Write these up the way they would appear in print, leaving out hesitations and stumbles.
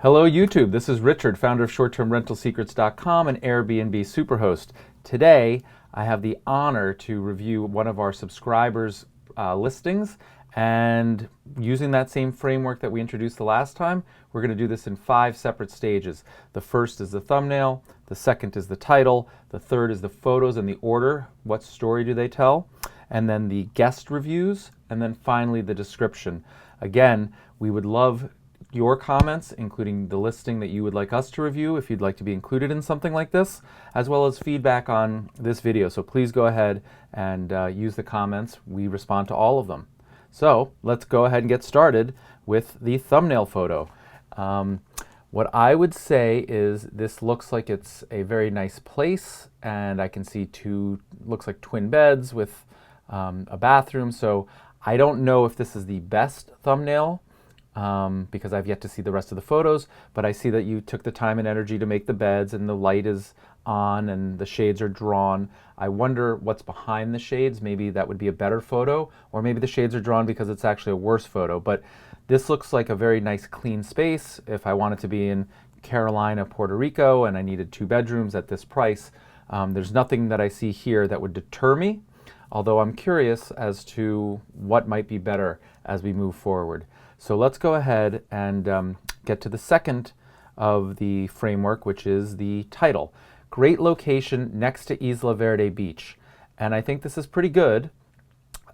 Hello YouTube, this is Richard, founder of ShortTermRentalSecrets.com and Airbnb Superhost. Today I have the honor to review one of our subscribers' listings, and using that same framework that we introduced the last time, we're going to do this in 5 separate stages. The first is the thumbnail, the second is the title, the third is the photos and the order, what story do they tell, and then the guest reviews, and then finally the description. Again, we would love your comments, including the listing that you would like us to review if you'd like to be included in something like this, as well as feedback on this video. So please go ahead and use the comments. We respond to all of them. So let's go ahead and get started with the thumbnail photo. What I would say is this looks like it's a very nice place, and I can see looks like twin beds with a bathroom. So I don't know if this is the best thumbnail, because I've yet to see the rest of the photos, but I see that you took the time and energy to make the beds, and the light is on and the shades are drawn. I wonder what's behind the shades. Maybe that would be a better photo, or maybe the shades are drawn because it's actually a worse photo. But this looks like a very nice clean space. If I wanted to be in Carolina, Puerto Rico, and I needed 2 bedrooms at this price, there's nothing that I see here that would deter me, although I'm curious as to what might be better as we move forward. So let's go ahead and get to the second of the framework, which is the title. Great location next to Isla Verde Beach. And I think this is pretty good.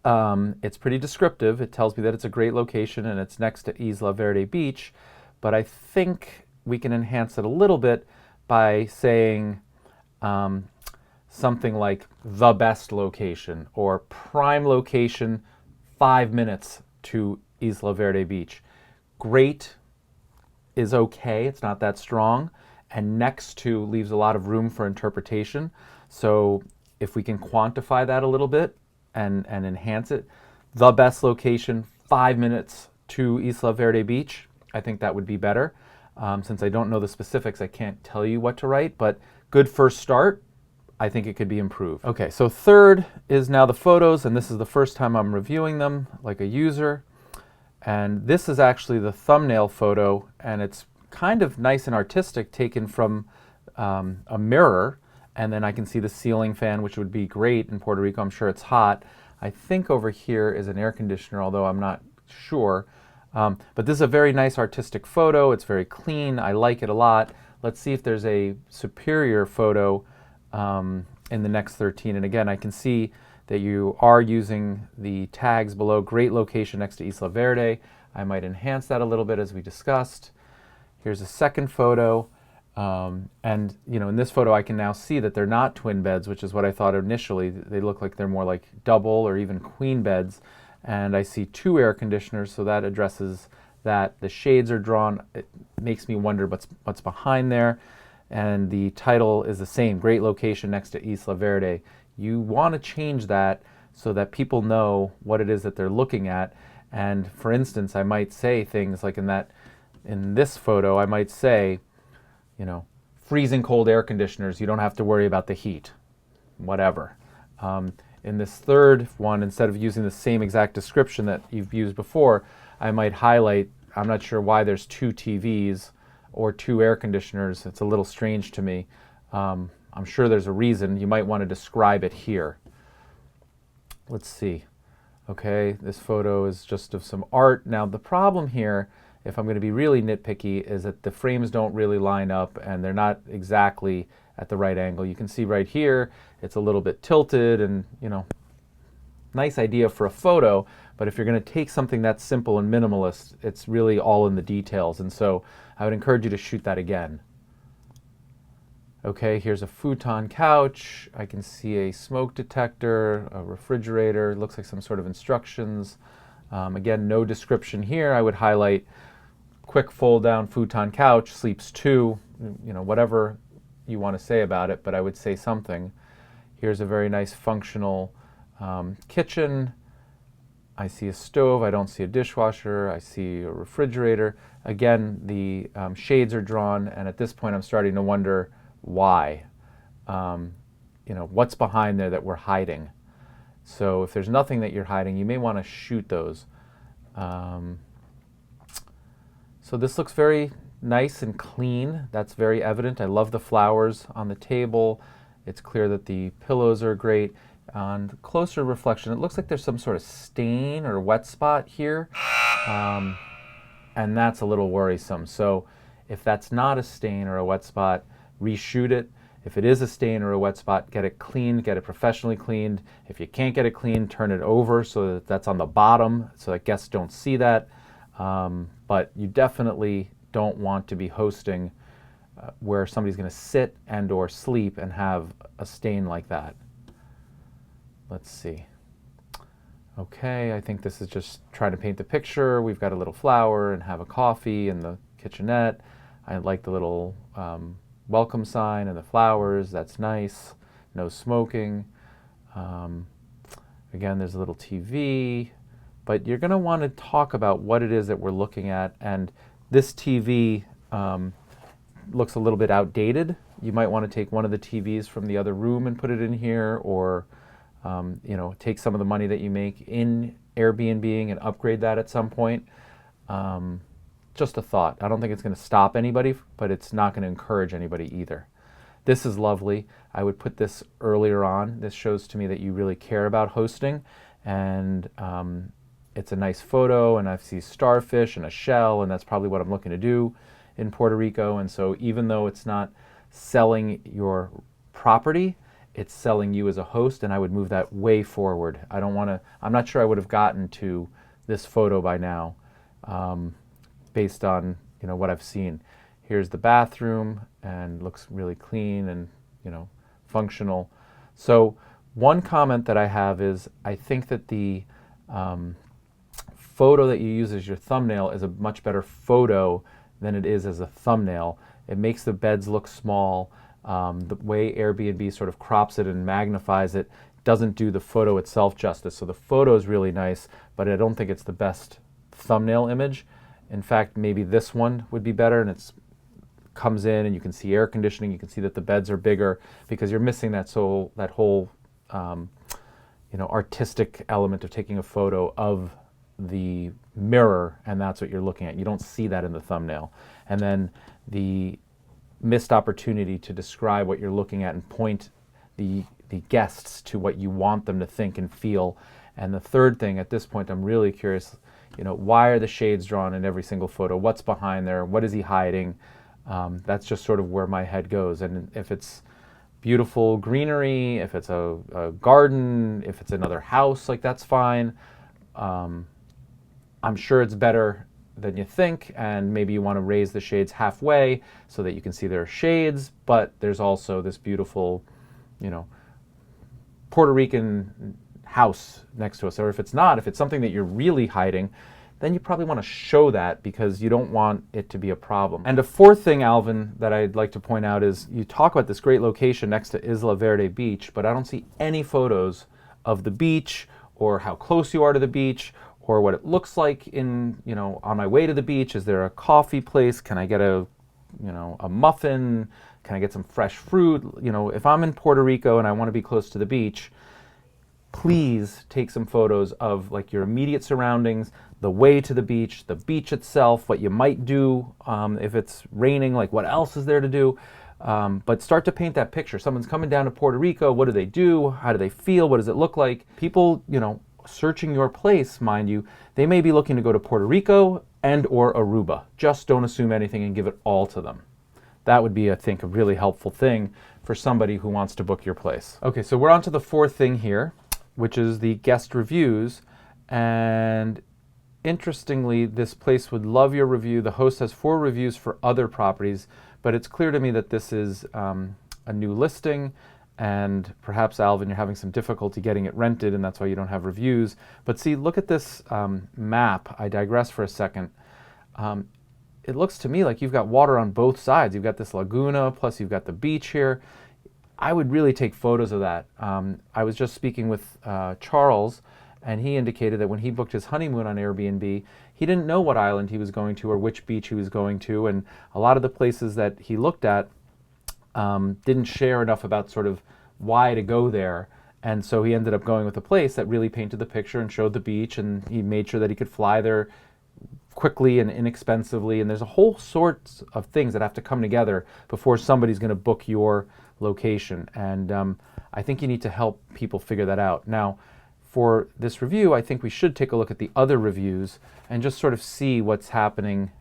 It's pretty descriptive. It tells me that it's a great location and it's next to Isla Verde Beach. But I think we can enhance it a little bit by saying something like the best location, or prime location, 5 minutes to Isla Verde Beach. Great is okay, it's not that strong, and next to leaves a lot of room for interpretation. So if we can quantify that a little bit and enhance it, the best location, 5 minutes to Isla Verde Beach, I think that would be better. Since I don't know the specifics, I can't tell you what to write, but good first start. I think it could be improved. Okay, so third is now the photos, and this is the first time I'm reviewing them like a user. And this is actually the thumbnail photo, and it's kind of nice and artistic, taken from a mirror, and then I can see the ceiling fan, which would be great in Puerto Rico. I'm sure it's hot. I think over here is an air conditioner, although I'm not sure. But this is a very nice artistic photo. It's very clean. I like it a lot. Let's see if there's a superior photo in the next 13. And again, I can see that you are using the tags below. Great location next to Isla Verde. I might enhance that a little bit as we discussed. Here's a second photo. And in this photo I can now see that they're not twin beds, which is what I thought initially. They look like they're more like double or even queen beds. And I see 2 air conditioners, so that addresses that. The shades are drawn. It makes me wonder what's behind there. And the title is the same, great location next to Isla Verde. You want to change that so that people know what it is that they're looking at. And for instance, I might say things like in this photo, I might say, freezing cold air conditioners, you don't have to worry about the heat, whatever. In this third one, instead of using the same exact description that you've used before, I might highlight, I'm not sure why there's 2 TVs or 2 air conditioners. It's a little strange to me. I'm sure there's a reason. You might want to describe it here. Let's see. Okay, this photo is just of some art. Now the problem here, if I'm going to be really nitpicky, is that the frames don't really line up and they're not exactly at the right angle. You can see right here, it's a little bit tilted, and nice idea for a photo, but if you're going to take something that's simple and minimalist, it's really all in the details. And so I would encourage you to shoot that again. Okay, here's a futon couch. I can see a smoke detector, a refrigerator. It looks like some sort of instructions. Again, no description here. I would highlight quick fold down futon couch, sleeps 2, whatever you want to say about it, but I would say something. Here's a very nice functional kitchen. I see a stove. I don't see a dishwasher. I see a refrigerator. Again, the shades are drawn, and at this point I'm starting to wonder why. What's behind there that we're hiding? So if there's nothing that you're hiding, you may want to shoot those. So this looks very nice and clean. That's very evident. I love the flowers on the table. It's clear that the pillows are great. On closer reflection, it looks like there's some sort of stain or wet spot here, and that's a little worrisome. So if that's not a stain or a wet spot, reshoot it. If it is a stain or a wet spot, get it cleaned, get it professionally cleaned. If you can't get it cleaned, turn it over so that that's on the bottom so that guests don't see that. But you definitely don't want to be hosting where somebody's going to sit and or sleep and have a stain like that. Let's see. Okay, I think this is just trying to paint the picture. We've got a little flower and have a coffee in the kitchenette. I like the little welcome sign and the flowers. That's nice. No smoking. Again, there's a little TV. But you're going to want to talk about what it is that we're looking at. And this TV looks a little bit outdated. You might want to take one of the TVs from the other room and put it in here, or take some of the money that you make in Airbnb and upgrade that at some point. Just a thought. I don't think it's going to stop anybody, but it's not going to encourage anybody either. This is lovely. I would put this earlier on. This shows to me that you really care about hosting, and it's a nice photo, and I see starfish and a shell, and that's probably what I'm looking to do in Puerto Rico. And so even though it's not selling your property, it's selling you as a host, and I would move that way forward. I'm not sure I would have gotten to this photo by now, based on what I've seen. Here's the bathroom, and looks really clean and functional. So one comment that I have is I think that the photo that you use as your thumbnail is a much better photo than it is as a thumbnail. It makes the beds look small. The way Airbnb sort of crops it and magnifies it doesn't do the photo itself justice. So the photo is really nice, but I don't think it's the best thumbnail image. In fact, maybe this one would be better, and it comes in and you can see air conditioning, you can see that the beds are bigger, because you're missing that whole artistic element of taking a photo of the mirror, and that's what you're looking at. You don't see that in the thumbnail. And then the missed opportunity to describe what you're looking at and point the guests to what you want them to think and feel. And the third thing, at this point, I'm really curious, why are the shades drawn in every single photo? What's behind there? What is he hiding? That's just sort of where my head goes. And if it's beautiful greenery, if it's a garden, if it's another house, that's fine. I'm sure it's better than you think, and maybe you want to raise the shades halfway so that you can see there are shades, but there's also this beautiful, Puerto Rican house next to us. Or if it's not, if it's something that you're really hiding, then you probably want to show that, because you don't want it to be a problem. And a fourth thing, Alvin, that I'd like to point out is you talk about this great location next to Isla Verde Beach, but I don't see any photos of the beach or how close you are to the beach or what it looks like on my way to the beach. Is there a coffee place? Can I get a muffin? Can I get some fresh fruit? If I'm in Puerto Rico and I want to be close to the beach, please take some photos of your immediate surroundings, the way to the beach itself, what you might do if it's raining, what else is there to do. But start to paint that picture. Someone's coming down to Puerto Rico. What do they do? How do they feel? What does it look like? People, searching your place, mind you, they may be looking to go to Puerto Rico and or Aruba. Just don't assume anything and give it all to them. That would be, I think, a really helpful thing for somebody who wants to book your place. Okay, so we're on to the fourth thing here, which is the guest reviews. And interestingly, this place would love your review. The host has 4 reviews for other properties, but it's clear to me that this is a new listing, and perhaps, Alvin, you're having some difficulty getting it rented, and that's why you don't have reviews. But see, look at this map. I digress for a second. It looks to me like you've got water on both sides. You've got this laguna, plus you've got the beach here. I would really take photos of that. I was just speaking with Charles, and he indicated that when he booked his honeymoon on Airbnb, he didn't know what island he was going to or which beach he was going to, and a lot of the places that he looked at didn't share enough about sort of why to go there. And so he ended up going with a place that really painted the picture and showed the beach, and he made sure that he could fly there quickly and inexpensively, and there's a whole sorts of things that have to come together before somebody's going to book your location, and I think you need to help people figure that out. Now, for this review, I think we should take a look at the other reviews and just sort of see what's happening,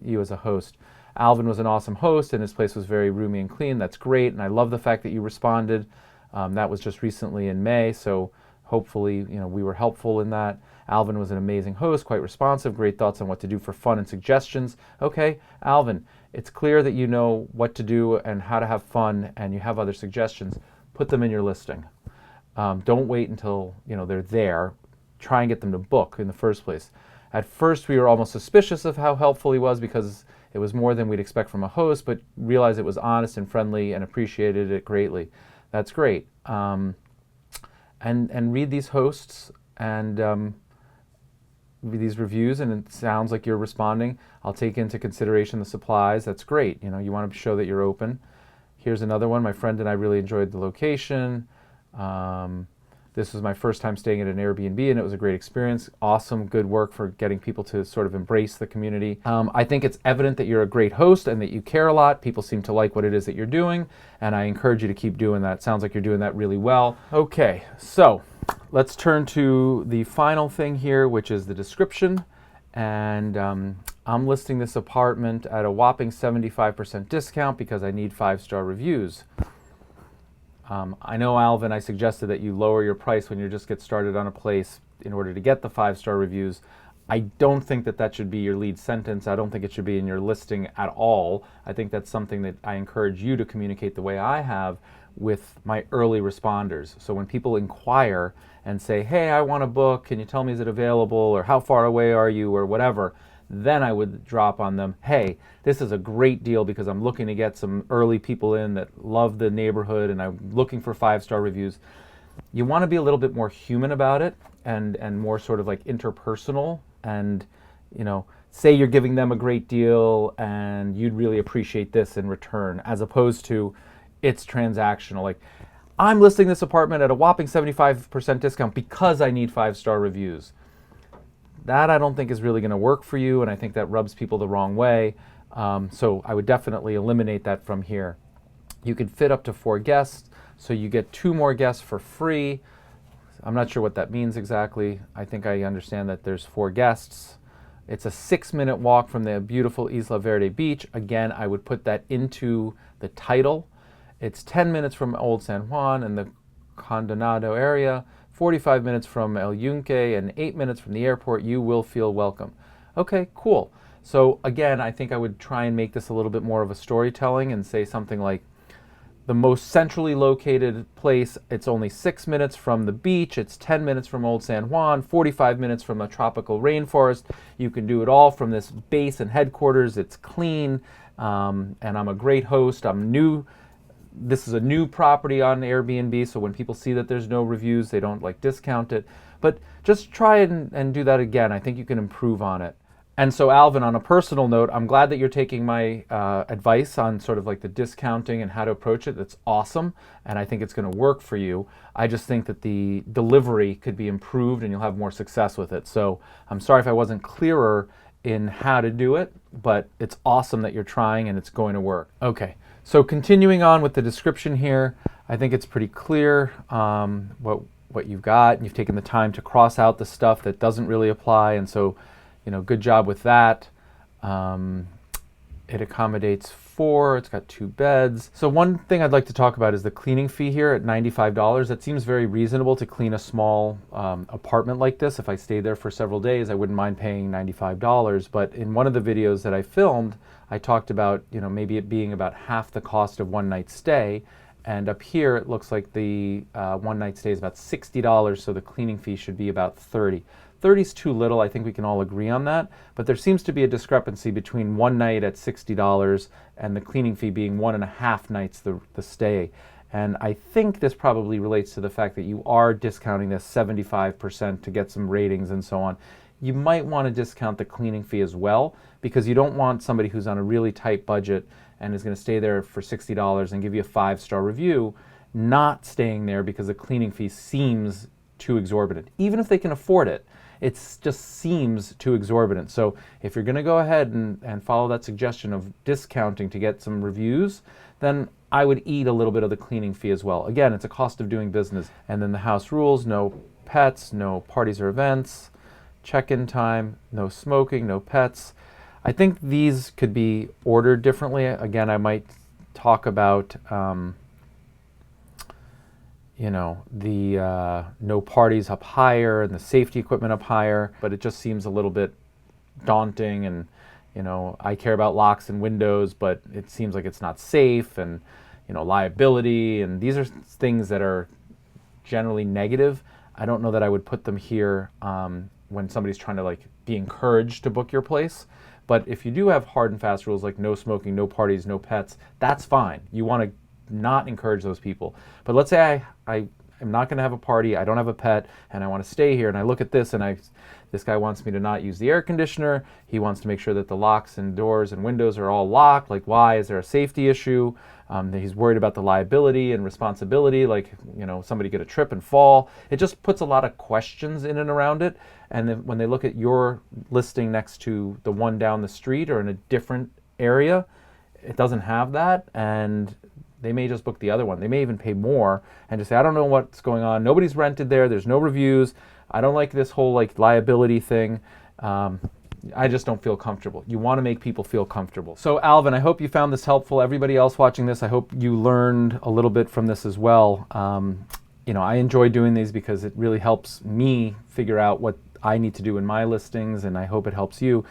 you as a host. Alvin was an awesome host, and his place was very roomy and clean. That's great, and I love the fact that you responded. That was just recently in May, so hopefully, we were helpful in that. Alvin was an amazing host, quite responsive, great thoughts on what to do for fun and suggestions. Okay, Alvin, it's clear that you know what to do and how to have fun, and you have other suggestions. Put them in your listing. Don't wait until they're there. Try and get them to book in the first place. At first, we were almost suspicious of how helpful he was because it was more than we'd expect from a host, but realized it was honest and friendly and appreciated it greatly. That's great. And read these hosts and read these reviews, and it sounds like you're responding. I'll take into consideration the supplies. That's great. You want to show that you're open. Here's another one. My friend and I really enjoyed the location. This was my first time staying at an Airbnb, and it was a great experience. Awesome, good work for getting people to sort of embrace the community. I think it's evident that you're a great host and that you care a lot. People seem to like what it is that you're doing, and I encourage you to keep doing that. Sounds like you're doing that really well. Okay, so let's turn to the final thing here, which is the description. And I'm listing this apartment at a whopping 75% discount because I need 5-star reviews. I know, Alvin, I suggested that you lower your price when you just get started on a place in order to get the 5-star reviews. I don't think that that should be your lead sentence. I don't think it should be in your listing at all. I think that's something that I encourage you to communicate the way I have with my early responders. So when people inquire and say, hey, I want to book, can you tell me is it available, or how far away are you, or whatever, then I would drop on them, hey, this is a great deal because I'm looking to get some early people in that love the neighborhood and I'm looking for 5-star reviews. You want to be a little bit more human about it and more sort of like interpersonal, and say you're giving them a great deal and you'd really appreciate this in return, as opposed to it's transactional. Like, I'm listing this apartment at a whopping 75% discount because I need 5-star reviews. That I don't think is really going to work for you, and I think that rubs people the wrong way. So I would definitely eliminate that from here. You can fit up to 4 guests, so you get 2 more guests for free. I'm not sure what that means exactly. I think I understand that there's 4 guests. It's a 6-minute walk from the beautiful Isla Verde beach. Again, I would put that into the title. It's 10 minutes from Old San Juan and the Condonado area, 45 minutes from El Yunque, and 8 minutes from the airport. You will feel welcome. Okay, cool. So again, I think I would try and make this a little bit more of a storytelling and say something like, the most centrally located place, it's only 6 minutes from the beach, it's 10 minutes from Old San Juan, 45 minutes from a tropical rainforest. You can do it all from this base and headquarters. It's clean, and I'm a great host. I'm new. This is a new property on Airbnb, so when people see that there's no reviews, they don't discount it. But just try and do that again. I think you can improve on it. And so, Alvin, on a personal note, I'm glad that you're taking my advice on sort of the discounting and how to approach it. That's awesome, and I think it's going to work for you. I just think that the delivery could be improved and you'll have more success with it. So I'm sorry if I wasn't clearer in how to do it, but it's awesome that you're trying and it's going to work. Okay, so continuing on with the description here, I think it's pretty clear what you've got, and you've taken the time to cross out the stuff that doesn't really apply, and so good job with that. It accommodates 4, it's got 2 beds. So one thing I'd like to talk about is the cleaning fee here at $95. That seems very reasonable to clean a small apartment like this. If I stayed there for several days, I wouldn't mind paying $95. But in one of the videos that I filmed, I talked about maybe it being about half the cost of one night stay. And up here, it looks like the one night stay is about $60, so the cleaning fee should be about $30. 30 is too little. I think we can all agree on that. But there seems to be a discrepancy between one night at $60 and the cleaning fee being 1.5 nights the stay. And I think this probably relates to the fact that you are discounting this 75% to get some ratings and so on. You might want to discount the cleaning fee as well, because you don't want somebody who's on a really tight budget and is going to stay there for $60 and give you a 5-star review not staying there because the cleaning fee seems too exorbitant. Even if they can afford it, It just seems too exorbitant. So if you're going to go ahead and follow that suggestion of discounting to get some reviews, then I would eat a little bit of the cleaning fee as well. Again, it's a cost of doing business. And then the house rules: no pets, no parties or events, check-in time, no smoking, no pets. I think these could be ordered differently. Again, I might talk about the no parties up higher and the safety equipment up higher, but it just seems a little bit daunting. And I care about locks and windows, but it seems like it's not safe, and liability, and these are things that are generally negative. I don't know that I would put them here when somebody's trying to be encouraged to book your place. But if you do have hard and fast rules like no smoking, no parties, no pets, that's fine. You want to not encourage those people. But let's say I am not going to have a party, I don't have a pet, and I want to stay here, and I look at this, and this guy wants me to not use the air conditioner. He wants to make sure that the locks and doors and windows are all locked. Like, why? Is there a safety issue? He's worried about the liability and responsibility, somebody get a trip and fall. It just puts a lot of questions in and around it. And then when they look at your listing next to the one down the street or in a different area, it doesn't have that, and they may just book the other one. They may even pay more and just say, I don't know what's going on. Nobody's rented there. There's no reviews. I don't like this whole liability thing. I just don't feel comfortable. You want to make people feel comfortable. So Alvin, I hope you found this helpful. Everybody else watching this, I hope you learned a little bit from this as well. I enjoy doing these because it really helps me figure out what I need to do in my listings, and I hope it helps you.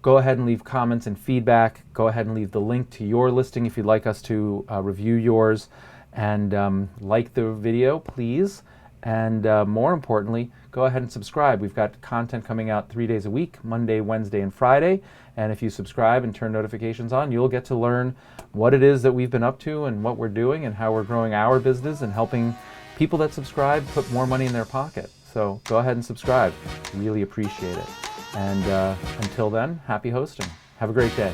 Go ahead and leave comments and feedback. Go ahead and leave the link to your listing if you'd like us to review yours. And like the video, please. And more importantly, go ahead and subscribe. We've got content coming out 3 days a week, Monday, Wednesday, and Friday. And if you subscribe and turn notifications on, you'll get to learn what it is that we've been up to and what we're doing and how we're growing our business and helping people that subscribe put more money in their pocket. So go ahead and subscribe. Really appreciate it. And until then, happy hosting. Have a great day.